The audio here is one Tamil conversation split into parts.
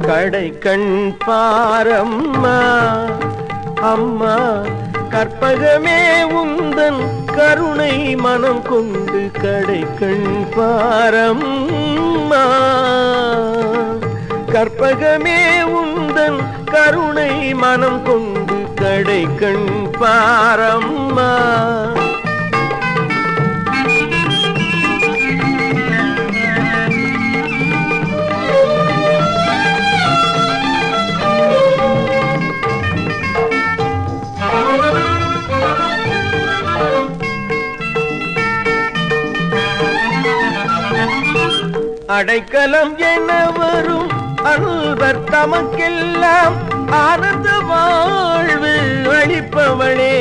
கடை கண் பாரம்மா அம்மா கற்பகமே உந்தன் கருணை மனம் கொண்டு கடை கண் பாரம்மா கற்பகமே உந்தன் கருணை மனம் கொண்டு கடை கண் பாரம்மா அடைக்கலம் என வரும் அன்பர் தமக்கெல்லாம் ஆனந்த வாழ்வு அளிப்பவளே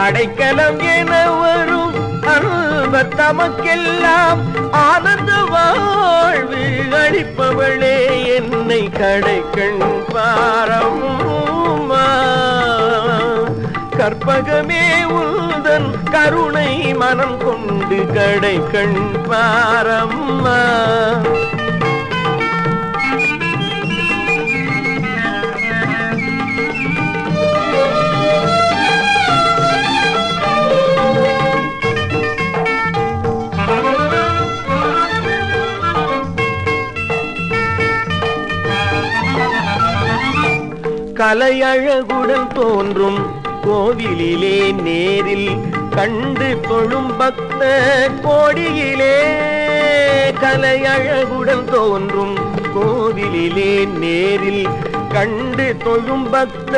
அடைக்கலம் என வரும் அன்பர் தமக்கெல்லாம் ஆனந்த வாழ்வு அளிப்பவளே என்னை கடைக்கண் பாரம்மா கற்பகமே உந்தன் கருணை மனம் கொண்டு கடை கண் பாரம்மா கலையழகுடன் தோன்றும் கோவிலிலே நேரில் கண்டு தொழும் பக்த கோடியிலே கலையழகுடன் தோன்றும் கோவிலிலே நேரில் கண்டு தொழும் பக்த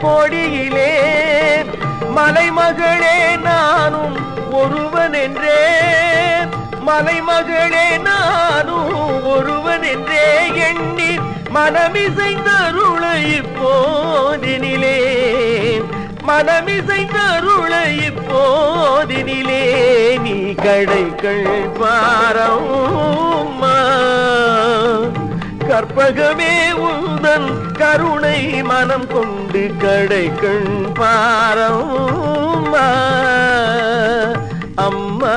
கோடியிலே மலைமகளே நானும் ஒருவன் என்றே மலைமகளே நானும் ஒருவன் என்றே எண்ணி மனமிசைந்தருள இப்போதினிலே மனமிசைந்தருள இப்போதினிலே நீ கடைகள் பாரம்மா கற்பகமே உந்தன் கருணை மனம் கொண்டு கடைகள் பாரம்மா அம்மா